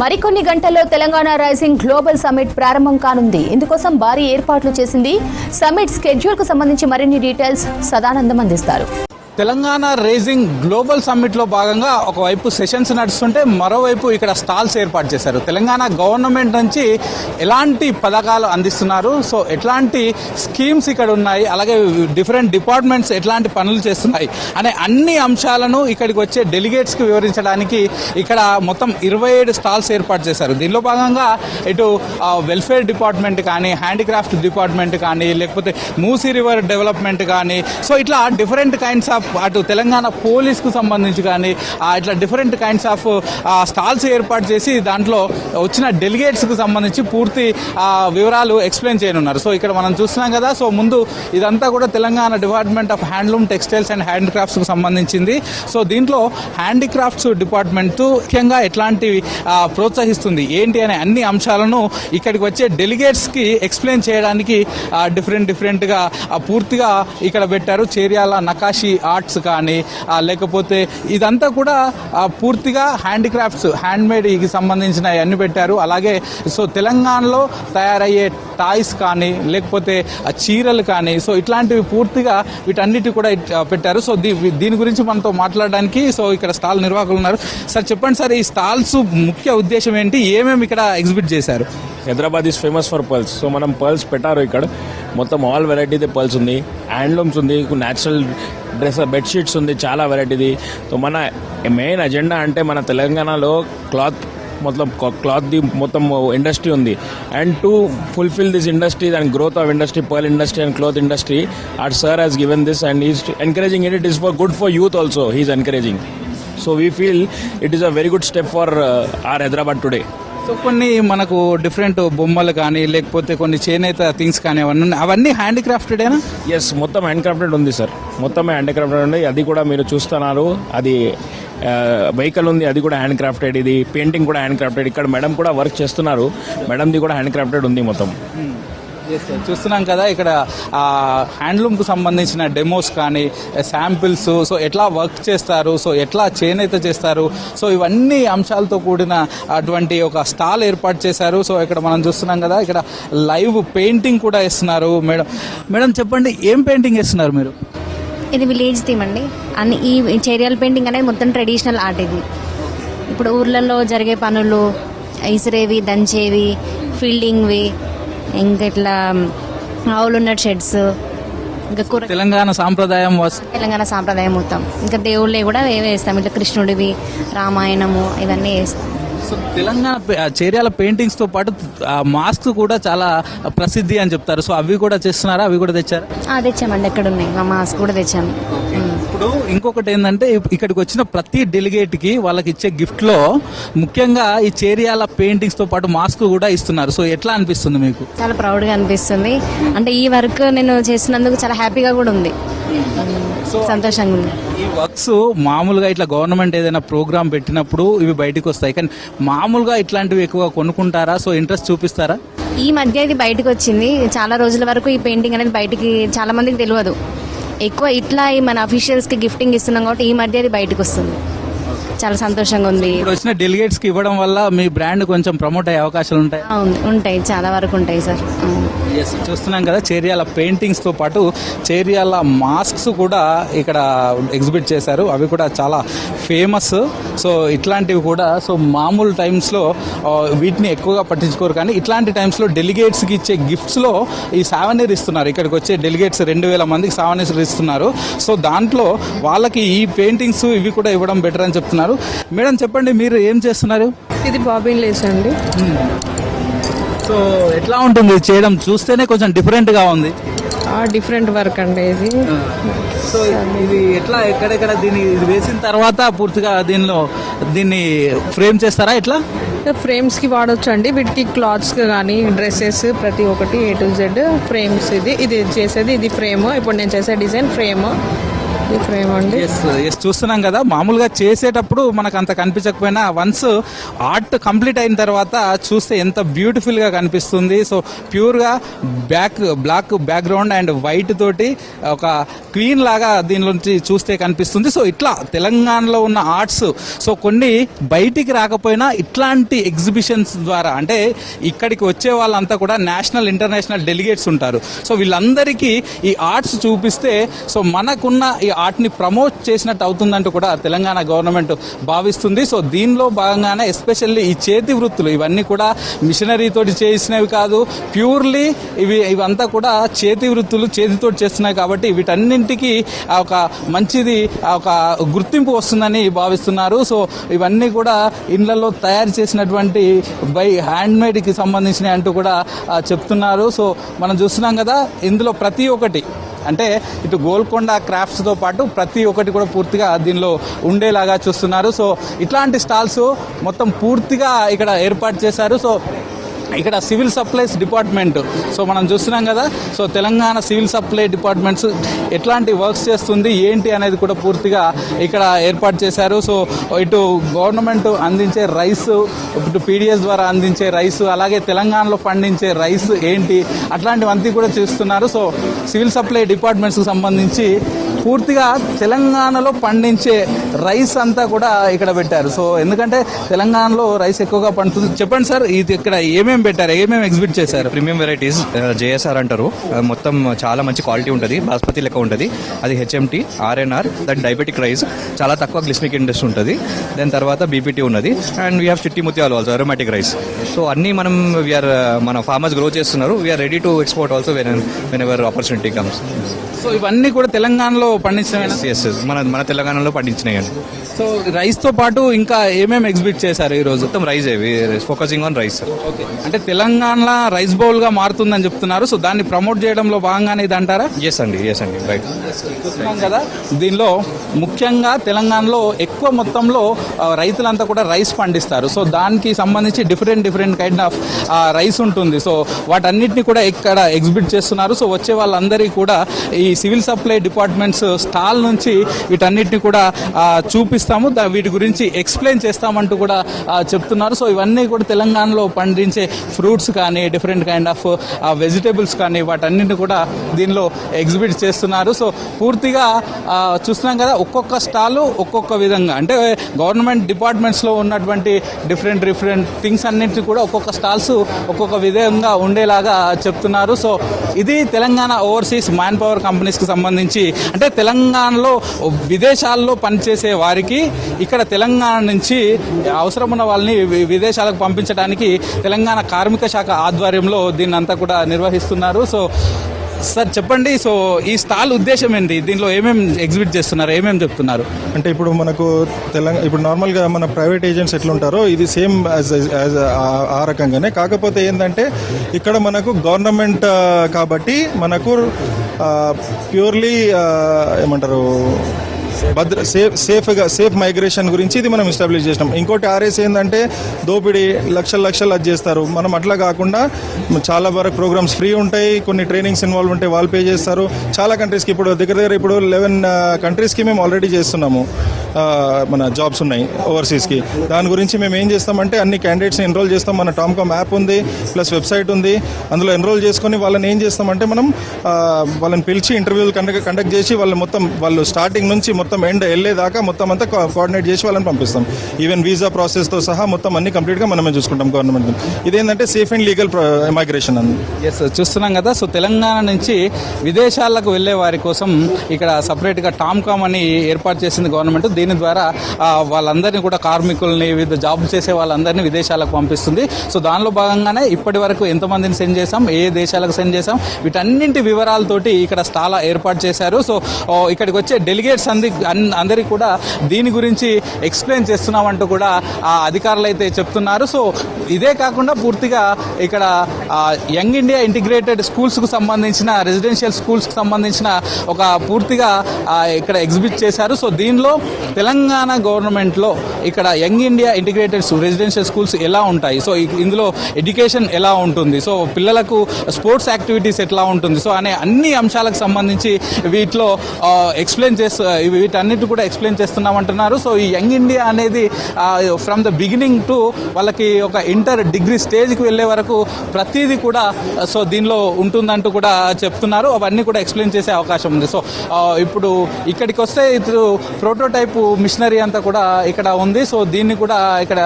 మరికొన్ని గంటల్లో Telangana rising global summit ప్రారంభం కానుంది. ఇందుకోసం భారీ ఏర్పాట్లు చేసింది. సమ్మిట్ స్కెడ్యూల్ కు సంబంధించి మరిన్ని డీటెయిల్స్ సదానందం అందిస్తారు. తెలంగాణ రైజింగ్ గ్లోబల్ సమ్మిట్లో భాగంగా ఒకవైపు సెషన్స్ నడుస్తుంటే మరోవైపు ఇక్కడ స్టాల్స్ ఏర్పాటు చేశారు. తెలంగాణ గవర్నమెంట్ నుంచి ఎలాంటి పథకాలు అందిస్తున్నారు, సో ఎట్లాంటి స్కీమ్స్ ఇక్కడ ఉన్నాయి, అలాగే డిఫరెంట్ డిపార్ట్మెంట్స్ ఎట్లాంటి పనులు చేస్తున్నాయి అనే అన్ని అంశాలను ఇక్కడికి వచ్చే డెలిగేట్స్కి వివరించడానికి ఇక్కడ మొత్తం 27 స్టాల్స్ ఏర్పాటు చేశారు. దీనిలో భాగంగా ఇటు వెల్ఫేర్ డిపార్ట్మెంట్ కానీ, హ్యాండిక్రాఫ్ట్ డిపార్ట్మెంట్ కానీ, లేకపోతే మూసీ రివర్ డెవలప్మెంట్ కానీ, సో ఇట్లా డిఫరెంట్ కైండ్స్ ఆఫ్ అటు తెలంగాణ పోలీస్కు సంబంధించి కానీ ఇట్లా డిఫరెంట్ కైండ్స్ ఆఫ్ స్టాల్స్ ఏర్పాటు చేసి దాంట్లో వచ్చిన డెలిగేట్స్కు సంబంధించి పూర్తి వివరాలు ఎక్స్ప్లెయిన్ చేయనున్నారు. సో ఇక్కడ మనం చూస్తున్నాం కదా, సో ముందు ఇదంతా కూడా Telangana department of handloom, textiles and హ్యాండిక్రాఫ్ట్స్కు సంబంధించింది. సో దీంట్లో హ్యాండిక్రాఫ్ట్స్ డిపార్ట్మెంట్ ముఖ్యంగా ఎట్లాంటివి ప్రోత్సహిస్తుంది ఏంటి అనే అన్ని అంశాలను ఇక్కడికి వచ్చే డెలిగేట్స్కి ఎక్స్ప్లెయిన్ చేయడానికి డిఫరెంట్గా పూర్తిగా ఇక్కడ పెట్టారు. చేర్యాల నకాషి ఆర్ట్స్ కానీ, లేకపోతే ఇదంతా కూడా పూర్తిగా హ్యాండిక్రాఫ్ట్స్, హ్యాండ్మేడ్కి సంబంధించిన అన్ని పెట్టారు. అలాగే సో తెలంగాణలో తయారయ్యే టాయ్స్ కానీ, లేకపోతే చీరలు కానీ, సో ఇట్లాంటివి పూర్తిగా వీటన్నిటి కూడా పెట్టారు. సో దీని గురించి మనతో మాట్లాడడానికి సో ఇక్కడ స్టాల్ నిర్వాహకులు ఉన్నారు. సార్ చెప్పండి సార్, ఈ స్టాల్స్ ముఖ్య ఉద్దేశం ఏంటి, ఏమేమి ఇక్కడ ఎగ్జిబిట్ చేశారు? Hyderabad is famous for pearls. So మనం పర్ల్స్ పెట్టారు ఇక్కడ. మొత్తం ఆల్ వెరైటీది పర్ల్స్ ఉంది, హ్యాండ్లూమ్స్ ఉంది, న్యాచురల్ డ్రెస్ బెడ్షీట్స్ ఉంది, చాలా వెరైటీది. సో మన మెయిన్ అజెండా అంటే మన తెలంగాణలో క్లాత్ది మొత్తం ఇండస్ట్రీ ఉంది. And to fulfil this industry and growth of industry, pearl industry and cloth industry, our sir has given this and he's encouraging it. It is for good for youth also, he's encouraging. So we feel it is a very good step for our Hyderabad today. So కొన్ని మనకు different బొమ్మలు కానీ, లేకపోతే కొన్ని చేనేత things కానీ అవన్నీ హ్యాండిక్రాఫ్టెడేనా? Yes, మొత్తం హ్యాండ్క్రాఫ్టెడ్ ఉంది సార్, మొత్తమే హ్యాండిక్రాఫ్టెడ్ ఉంది. అది కూడా మీరు చూస్తున్నారు, అది వెహికల్ ఉంది, అది కూడా హ్యాండ్క్రాఫ్టెడ్. ఇది పెయింటింగ్ కూడా హ్యాండ్క్రాఫ్టెడ్. ఇక్కడ మేడం కూడా వర్క్ చేస్తున్నారు, మేడంది కూడా హ్యాండ్క్రాఫ్టెడ్ ఉంది మొత్తం. చూస్తున్నాం కదా, ఇక్కడ హ్యాండ్లూమ్కు సంబంధించిన డెమోస్ కానీ, శాంపిల్స్, సో ఎట్లా వర్క్ చేస్తారు, సో ఎట్లా చేనేత చేస్తారు, సో ఇవన్నీ అంశాలతో కూడిన అటువంటి ఒక స్టాల్ ఏర్పాటు చేశారు. సో ఇక్కడ మనం చూస్తున్నాం కదా, ఇక్కడ లైవ్ పెయింటింగ్ కూడా వేస్తున్నారు. మేడం చెప్పండి, ఏం పెయింటింగ్ వేస్తున్నారు మీరు? ఇది విలేజ్ థీమ్ అండి. అన్ని ఈ చేరియల్ పెయింటింగ్ అనేది మొత్తం ట్రెడిషనల్ ఆర్ట్. ఇది ఇప్పుడు ఊర్లలో జరిగే పనులు, ఇసిరేవి, దంచేవి, ఫీల్డింగ్వి, ఇంకా ఇట్లా ఆవులు ఉన్న షెడ్స్, ఇంకా తెలంగాణ సాంప్రదాయం మొత్తం, ఇంకా దేవుళ్ళే కూడా వేస్తాం. ఇట్లా కృష్ణుడివి, రామాయణము, ఇవన్నీ వేస్తాం. సో తెలంగాణ చేర్యాల పెయింటింగ్స్ తో పాటు మాస్క్ కూడా చాలా ప్రసిద్ధి అని చెప్తారు. సో అవి కూడా చేస్తున్నారా? అవి కూడా తెచ్చారా? తెచ్చామండి, ఎక్కడ ఉన్నాయి మా మాస్క్ కూడా తెచ్చాము. ఇప్పుడు ఇంకొకటి ఏంటంటే, ఇక్కడికి వచ్చిన ప్రతి డెలిగేట్ కి వాళ్ళకి ఇచ్చే గిఫ్ట్ లో ముఖ్యంగా ఈ చేర్యాల పెయింటింగ్స్ తో పాటు మాస్క్ కూడా ఇస్తున్నారు. సో ఎట్లా అనిపిస్తుంది మీకు? చాలా ప్రౌడ్ గా అనిపిస్తుంది. అంటే ఈ వర్క్ నేను చేసినందుకు చాలా హ్యాపీగా కూడా ఉంది, సంతోషంగా ఉంది. ఈ వర్క్స్ మామూలుగా ఇట్లా గవర్నమెంట్ ఏదైనా ప్రోగ్రామ్ పెట్టినప్పుడు ఇవి బయటకు వస్తాయి, కానీ మామూలుగా ఇట్లాంటివి ఎక్కువ కొనుక్కుంటారా? సో ఇంట్రెస్ట్ చూపిస్తారా? ఈ మధ్య ఇది బయటకు వచ్చింది. చాలా రోజుల వరకు ఈ పెయింటింగ్ అనేది బయటికి చాలా మందికి తెలియదు. ఎక్కువ ఇట్లా మన అఫీషియల్స్ కి గిఫ్టింగ్ ఇస్తున్నాం కాబట్టి ఈ మధ్య అది బయటకు వస్తుంది. చాలా సంతోషంగా ఉంది. ఇప్పుడు వచ్చిన డెలిగేట్స్ కి ఇవ్వడం వల్ల మీ బ్రాండ్ కొంచెం ప్రమోట్ అయ్యే అవకాశాలు ఉంటాయి? ఉంటాయి, చాలా వరకు ఉంటాయి సార్. చూస్తున్నాం కదా, చేర్యాల పెయింటింగ్స్ తో పాటు చేర్యాల మాస్క్స్ కూడా ఇక్కడ ఎగ్జిబిట్ చేశారు. అవి కూడా చాలా ఫేమస్. సో ఇట్లాంటివి కూడా సో మామూలు టైమ్స్లో వీటిని ఎక్కువగా పట్టించుకోరు, కానీ ఇట్లాంటి టైమ్స్లో డెలిగేట్స్కి ఇచ్చే గిఫ్ట్స్లో ఈ సావనీర్ ఇస్తున్నారు. ఇక్కడికి వచ్చే డెలిగేట్స్ 2000 మందికి సావనీర్ ఇస్తున్నారు. సో దాంట్లో వాళ్ళకి ఈ పెయింటింగ్స్ ఇవి కూడా ఇవ్వడం బెటర్ అని చెప్తున్నారు. మేడం చెప్పండి, మీరు ఏం చేస్తున్నారు? ఇది బాబిన్ లేస్ అండి. సో ఎట్లా ఉంటుంది చేయడం? చూస్తేనే కొంచెం డిఫరెంట్గా ఉంది. డిఫరెంట్ వర్క్ అండి ఇది. సో ఇది ఎట్లా, ఎక్కడెక్కడ దీన్ని వేసిన తర్వాత పూర్తిగా దీన్ని ఫ్రేమ్ చేస్తారా? ఎట్లా ఫ్రేమ్స్ కి వాడచ్చు అండి. వీటికి క్లాత్స్ కానీ, డ్రెస్సెస్, ప్రతి ఒక్కటి A to Z ఫ్రేమ్స్. ఇది చేసేది ఇది ఫ్రేమ్. ఇప్పుడు నేను చేసే డిజైన్ ఫ్రేమ్. ఈ ఫ్రేమ్ అండి. ఎస్ చూస్తున్నాం కదా, మామూలుగా చేసేటప్పుడు మనకు అంత కనిపించకపోయినా వన్స్ ఆర్ట్ కంప్లీట్ అయిన తర్వాత చూస్తే ఎంత బ్యూటిఫుల్ గా కనిపిస్తుంది. సో ప్యూర్ గా బ్లాక్ బ్యాక్గ్రౌండ్ అండ్ వైట్ తోటి ఒక క్వీన్ లాగా దీనిలోంచి చూస్తే కనిపిస్తుంది. సో ఇట్లా తెలంగాణలో ఉన్న ఆర్ట్స్ సో కొన్ని బయటికి రాకపోయినా ఇట్లాంటి ఎగ్జిబిషన్స్ ద్వారా, అంటే ఇక్కడికి వచ్చే వాళ్ళంతా కూడా నేషనల్ ఇంటర్నేషనల్ డెలిగేట్స్ ఉంటారు. సో వీళ్ళందరికీ ఈ ఆర్ట్స్ చూపిస్తే సో మనకున్న ఈ ఆర్ట్ని ప్రమోట్ చేసినట్టు అవుతుందంటూ కూడా తెలంగాణ గవర్నమెంట్ భావిస్తుంది. సో దీనిలో భాగంగానే ఎస్పెషల్లీ ఈ చేతి వృత్తులు ఇవన్నీ కూడా మిషనరీ తోటి చేసినవి కాదు, ప్యూర్లీ ఇవంతా కూడా చేతి వృత్తులు, చేతితో చేస్తున్నాయి. కాబట్టి వీటన్నింటికి ఒక మంచిది ఒక గుర్తింపు వస్తుందని భావిస్తున్నారు. సో ఇవన్నీ కూడా ఇళ్లలో తయారు చేసినటువంటి బై హ్యాండ్ మేడ్ కి సంబంధించినవి అంటూ కూడా చెప్తున్నారు. సో మనం చూస్తున్నాం కదా, ఇందులో ప్రతి ఒక్కటి అంటే ఇటు గోల్కొండ క్రాఫ్ట్స్తో పాటు ప్రతి ఒక్కటి కూడా పూర్తిగా దీనిలో ఉండేలాగా చూస్తున్నారు. సో ఇట్లాంటి స్టాల్స్ మొత్తం పూర్తిగా ఇక్కడ ఏర్పాటు చేశారు. సో ఇక్కడ సివిల్ సప్లైస్ డిపార్ట్మెంట్, సో మనం చూస్తున్నాం కదా, so Telangana civil supply departments ఎట్లాంటి వర్క్స్ చేస్తుంది ఏంటి అనేది కూడా పూర్తిగా ఇక్కడ ఏర్పాటు చేశారు. సో ఇటు గవర్నమెంట్ అందించే రైస్, ఇటు పీడిఎస్ ద్వారా అందించే రైస్, అలాగే తెలంగాణలో పండించే రైస్ ఏంటి అట్లాంటివన్నీ కూడా చేస్తున్నారు. సో సివిల్ సప్లై డిపార్ట్మెంట్స్కి సంబంధించి పూర్తిగా తెలంగాణలో పండించే రైస్ అంతా కూడా ఇక్కడ పెట్టారు. సో ఎందుకంటే తెలంగాణలో రైస్ ఎక్కువగా పండుతుంది. చెప్పండి సార్, ఇది ఇక్కడ ఏమేమి పెట్టారు, ఏమేమి ఎగ్జిబిట్ చేశారు? ప్రీమియం వెరైటీస్ జేఎస్ఆర్ అంటారు. మొత్తం చాలా మంచి క్వాలిటీ ఉంటుంది, బాస్మతి లెక్క ఉంటుంది. అది HMT, RNR, that diabetic rice, చాలా తక్కువ గ్లిస్మిక్ ఇండెక్స్ ఉంటుంది. దాని తర్వాత బీపీటీ ఉన్నది, అండ్ వీ హ్యావ్ చిట్టి ముత్యాలు ఆల్సో, అరోమాటిక్ రైస్. సో అన్నీ మన ఫార్మర్స్ గ్రో చేస్తున్నారు. We are ready to export also whenever opportunity comes. So ఇవన్నీ కూడా తెలంగాణలో పండించినవి. మన తెలంగాణలో పండించినాయి అండి. సో రైస్ తో పాటు ఇంకా ఏమేమి ఎగ్జిబిట్ చేశారు ఈ రోజు? మొత్తం rice, focusing on rice. Okay, అంటే తెలంగాణ రైస్ బౌల్ గా మారుతుందని చెప్తున్నారు. సో దాన్ని ప్రమోట్ చేయడంలో భాగంగానే ఇది అంటారా? ఎస్ అండి, రైట్. చూస్తున్నాం కదా, దీనిలో ముఖ్యంగా తెలంగాణలో ఎక్కువ మొత్తంలో రైతులంతా కూడా రైస్ పండిస్తారు. సో దానికి సంబంధించి డిఫరెంట్ కైండ్ ఆఫ్ రైస్ ఉంటుంది. సో వాటన్నిటిని కూడా ఇక్కడ ఎగ్జిబిట్ చేస్తున్నారు. సో వచ్చే వాళ్ళందరికీ కూడా ఈ సివిల్ సప్లై డిపార్ట్మెంట్స్ స్టాల్ నుంచి వీటన్నిటిని కూడా చూపిస్తాము, వీటి గురించి ఎక్స్ప్లెయిన్ చేస్తామంటూ కూడా చెప్తున్నారు. సో ఇవన్నీ కూడా తెలంగాణలో పండించే ఫ్రూట్స్ కానీ, డిఫరెంట్ కైండ్ ఆఫ్ వెజిటేబుల్స్ కానీ, వాటన్నిటిని కూడా దీనిలో ఎగ్జిబిట్ చేస్తున్నారు. సో పూర్తిగా చూస్తున్నాం కదా, ఒక్కొక్క స్టాలు ఒక్కొక్క విధంగా, అంటే గవర్నమెంట్ డిపార్ట్మెంట్స్లో ఉన్నటువంటి డిఫరెంట్ థింగ్స్ అన్నింటినీ కూడా ఒక్కొక్క స్టాల్స్ ఒక్కొక్క విధంగా ఉండేలాగా చెప్తున్నారు. సో ఇది తెలంగాణ ఓవర్సీస్ మ్యాన్ పవర్ కంపెనీస్కి సంబంధించి, అంటే తెలంగాణలో విదేశాల్లో పనిచేసే వారికి ఇక్కడ తెలంగాణ నుంచి అవసరం ఉన్న వాళ్ళని విదేశాలకు పంపించడానికి తెలంగాణ కార్మిక శాఖ ఆధ్వర్యంలో దీన్ని అంతా కూడా నిర్వహిస్తున్నారు. సో సార్ చెప్పండి, సో ఈ స్టాల్ ఉద్దేశం ఏంటి, దీనిలో ఏమేమి ఎగ్జిబిట్ చేస్తున్నారు, ఏమేమి చెప్తున్నారు? అంటే ఇప్పుడు మనకు ఇప్పుడు నార్మల్గా మన ప్రైవేట్ ఏజెంట్స్ ఎట్లుంటారో ఇది సేమ్ ఆ రకంగానే, కాకపోతే ఏంటంటే ఇక్కడ మనకు గవర్నమెంట్ కాబట్టి మనకు ప్యూర్లీ ఏమంటారు సేఫ్ మైగ్రేషన్ గురించి ఇది మనం ఎస్టాబ్లిష్ చేసినాం. ఇంకోటి ఆర్ఎస్ ఏంటంటే దోపిడీ లక్షలు అది చేస్తారు. మనం అట్లా కాకుండా చాలా వరకు ప్రోగ్రామ్స్ ఫ్రీ ఉంటాయి, కొన్ని ట్రైనింగ్స్ ఇన్వాల్వ్ ఉంటాయి, వాళ్ళు పే చేస్తారు. చాలా కంట్రీస్కి ఇప్పుడు దగ్గర ఇప్పుడు 11 కంట్రీస్కి మేము ఆల్రెడీ చేస్తున్నాము. మన జాబ్స్ ఉన్నాయి ఓవర్సీస్కి. దాని గురించి మేము ఏం చేస్తామంటే అన్ని క్యాండిడేట్స్ని ఎన్రోల్ చేస్తాం. మన టామ్కామ్ యాప్ ఉంది, ప్లస్ వెబ్సైట్ ఉంది. అందులో ఎన్రోల్ చేసుకొని వాళ్ళని ఏం చేస్తామంటే మనం వాళ్ళని పిలిచి ఇంటర్వ్యూలు కండక్ట్ చేసి వాళ్ళు స్టార్టింగ్ నుంచి మొత్తం ఎండ్ వెళ్ళేదాకా మొత్తం అంతా కోఆర్డినేట్ చేసి వాళ్ళని పంపిస్తాం. ఈవెన్ వీసా ప్రాసెస్తో సహా మొత్తం అన్ని కంప్లీట్గా మనమే చూసుకుంటాం గవర్నమెంట్. ఇదేంటంటే సేఫ్ అండ్ లీగల్ మైగ్రేషన్ అని. ఎస్, చూస్తున్నాం కదా. సో తెలంగాణ నుంచి విదేశాలకు వెళ్ళే వారి కోసం ఇక్కడ సపరేట్గా టామ్కామ్ అని ఏర్పాటు చేసింది గవర్నమెంట్. దీని ద్వారా వాళ్ళందరినీ కూడా కార్మికుల్ని, వివిధ జాబ్లు చేసే వాళ్ళందరినీ విదేశాలకు పంపిస్తుంది. సో దానిలో భాగంగానే ఇప్పటి వరకు ఎంతమందిని సెండ్ చేసాం, ఏ దేశాలకు సెండ్ చేసాం, వీటన్నింటి వివరాలతోటి ఇక్కడ స్టాల్ ఏర్పాటు చేశారు. సో ఇక్కడికి వచ్చే డెలిగేట్స్ అందరికీ అందరికీ కూడా దీని గురించి ఎక్స్ప్లెయిన్ చేస్తున్నామంటూ కూడా ఆ అధికారులు అయితే చెప్తున్నారు. సో ఇదే కాకుండా పూర్తిగా ఇక్కడ యంగ్ ఇండియా ఇంటిగ్రేటెడ్ స్కూల్స్కు సంబంధించిన రెసిడెన్షియల్ స్కూల్స్కి సంబంధించిన ఒక పూర్తిగా ఇక్కడ ఎగ్జిబిట్ చేశారు. సో దీనిలో తెలంగాణ గవర్నమెంట్లో ఇక్కడ young India integrated residential schools ఎలా ఉంటాయి, సో ఇందులో ఎడ్యుకేషన్ ఎలా ఉంటుంది, సో పిల్లలకు స్పోర్ట్స్ యాక్టివిటీస్ ఎట్లా ఉంటుంది, సో అనే అన్ని అంశాలకు సంబంధించి వీటిలో ఎక్స్ప్లెయిన్ వీటన్నిటి కూడా ఎక్స్ప్లెయిన్ చేస్తున్నామంటున్నారు. సో ఈ యంగ్ ఇండియా అనేది ఫ్రమ్ ద బిగినింగ్ టు వాళ్ళకి ఒక ఇంటర్ డిగ్రీ స్టేజ్కి వెళ్ళే వరకు ప్రతిదీ కూడా సో దీనిలో ఉంటుందంటూ కూడా చెప్తున్నారు. అవన్నీ కూడా ఎక్స్ప్లెయిన్ చేసే అవకాశం ఉంది. సో ఇప్పుడు ఇక్కడికి వస్తే ఇప్పుడు ప్రోటోటైప్ మిషనరీ అంతా కూడా ఇక్కడ ఉంది. సో దీన్ని కూడా ఇక్కడ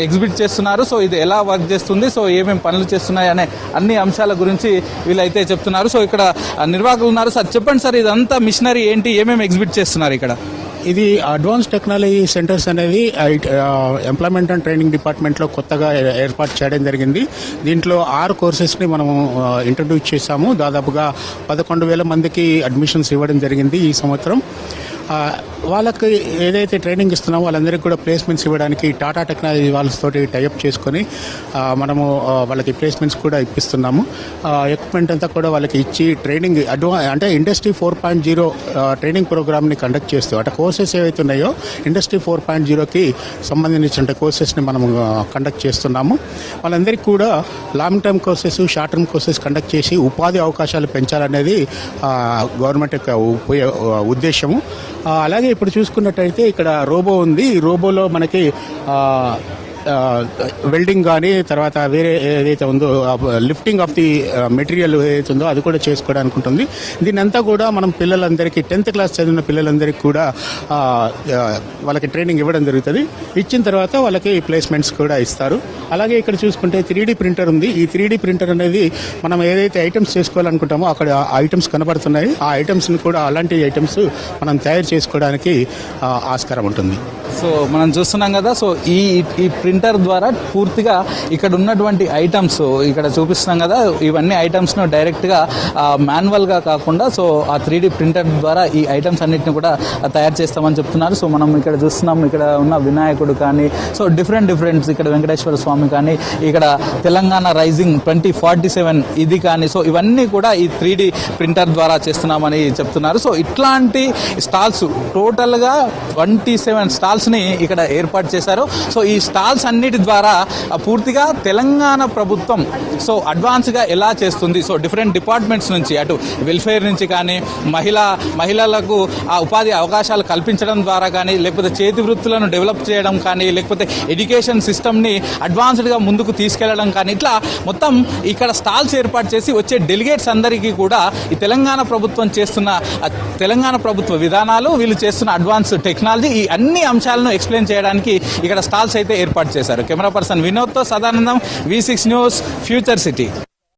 ఎగ్జిబిట్ చేస్తున్నారు. సో ఇది ఎలా వర్క్ చేస్తుంది, సో ఏమేమి పనులు చేస్తున్నాయి అనే అన్ని అంశాల గురించి వీళ్ళైతే చెప్తున్నారు. సో ఇక్కడ నిర్వాహకులు ఉన్నారు. సార్ చెప్పండి సార్, ఇదంతా మిషనరీ ఏంటి, ఏమేమి ఎగ్జిబిట్ చేస్తున్నారు ఇక్కడ? ఇది అడ్వాన్స్ టెక్నాలజీ సెంటర్స్ అనేది ఎంప్లాయ్మెంట్ అండ్ ట్రైనింగ్ డిపార్ట్మెంట్లో కొత్తగా ఏర్పాటు చేయడం జరిగింది. దీంట్లో 6 కోర్సెస్ని మనము ఇంట్రడ్యూస్ చేశాము. దాదాపుగా 11,000 మందికి అడ్మిషన్స్ ఇవ్వడం జరిగింది ఈ సంవత్సరం. వాళ్ళకి ఏదైతే ట్రైనింగ్ ఇస్తున్నామో వాళ్ళందరికీ కూడా ప్లేస్మెంట్స్ ఇవ్వడానికి టాటా టెక్నాలజీ వాళ్ళతోటి టైఅప్ చేసుకొని మనము వాళ్ళకి ప్లేస్మెంట్స్ కూడా ఇప్పిస్తున్నాము. ఎక్విప్మెంట్ అంతా కూడా వాళ్ళకి ఇచ్చి ట్రైనింగ్ అంటే ఇండస్ట్రీ 4.0 ట్రైనింగ్ ప్రోగ్రామ్ని కండక్ట్ చేస్తూ అంటే కోర్సెస్ ఏవైతే ఉన్నాయో ఇండస్ట్రీ 4.0కి సంబంధించిన కోర్సెస్ని మనము కండక్ట్ చేస్తున్నాము. వాళ్ళందరికీ కూడా long term courses, short term courses conduct చేసి ఉపాధి అవకాశాలు పెంచాలనేది గవర్నమెంట్ యొక్క ఉద్దేశము. అలాగే ఇప్పుడు చూసుకున్నట్టయితే ఇక్కడ రోబో ఉంది. ఈ రోబోలో మనకి వెల్డింగ్ కానీ తర్వాత వేరే ఏదైతే ఉందో లిఫ్టింగ్ ఆఫ్ ది మెటీరియల్ ఏదైతే ఉందో అది కూడా చేసుకోవడానికి ఉంటుంది. దీనంతా కూడా మనం పిల్లలందరికీ 10th క్లాస్ చదివిన పిల్లలందరికీ కూడా వాళ్ళకి ట్రైనింగ్ ఇవ్వడం జరుగుతుంది. ఇచ్చిన తర్వాత వాళ్ళకి ప్లేస్మెంట్స్ కూడా ఇస్తారు. అలాగే ఇక్కడ చూసుకుంటే 3D ప్రింటర్ ఉంది. ఈ 3D ప్రింటర్ అనేది మనం ఏదైతే ఐటమ్స్ చేసుకోవాలనుకుంటామో అక్కడ ఐటమ్స్ కనబడుతున్నాయి. ఆ ఐటమ్స్ని కూడా అలాంటి ఐటమ్స్ మనం తయారు చేసుకోవడానికి ఆస్కారం ఉంటుంది. సో మనం చూస్తున్నాం కదా, సో ఈ ప్రింటర్ ద్వారా పూర్తిగా ఇక్కడ ఉన్నటువంటి ఐటమ్స్ ఇక్కడ చూపిస్తున్నాం కదా, ఇవన్నీ ఐటమ్స్ను డైరెక్ట్గా మాన్యువల్గా కాకుండా సో ఆ 3D ప్రింటర్ ద్వారా ఈ ఐటమ్స్ అన్నిటిని కూడా తయారు చేస్తామని చెప్తున్నారు. సో మనం ఇక్కడ చూస్తున్నాం, ఇక్కడ ఉన్న వినాయకుడు కానీ, సో డిఫరెంట్ ఇక్కడ వెంకటేశ్వర స్వామి కానీ, ఇక్కడ తెలంగాణ రైజింగ్ 2047 ఇది కానీ, సో ఇవన్నీ కూడా ఈ 3D ప్రింటర్ ద్వారా చేస్తున్నామని చెప్తున్నారు. సో ఇట్లాంటి స్టాల్స్ టోటల్గా 27 స్టాల్స్ని ఇక్కడ ఏర్పాటు చేశారు. సో ఈ స్టాల్స్ అన్నిటి ద్వారా పూర్తిగా తెలంగాణ ప్రభుత్వం సో అడ్వాన్స్గా ఎలా చేస్తుంది, సో డిఫరెంట్ డిపార్ట్మెంట్స్ నుంచి అటు వెల్ఫేర్ నుంచి కానీ, మహిళలకు ఆ ఉపాధి అవకాశాలు కల్పించడం ద్వారా కానీ, లేకపోతే చేతి వృత్తులను డెవలప్ చేయడం కానీ, లేకపోతే ఎడ్యుకేషన్ సిస్టమ్ని అడ్వాన్స్డ్గా ముందుకు తీసుకెళ్లడం కానీ, ఇట్లా మొత్తం ఇక్కడ స్టాల్స్ ఏర్పాటు చేసి వచ్చే డెలిగేట్స్ అందరికీ కూడా ఈ తెలంగాణ ప్రభుత్వం చేస్తున్న తెలంగాణ ప్రభుత్వ విధానాలు, వీళ్ళు చేస్తున్న అడ్వాన్స్ టెక్నాలజీ, ఈ అన్ని అంశాలను ఎక్స్ప్లెయిన్ చేయడానికి ఇక్కడ స్టాల్స్ అయితే ఏర్పాటు చేశారు. కెమెరా పర్సన్ వినోద్తో Sadanandam, V6 news, future city.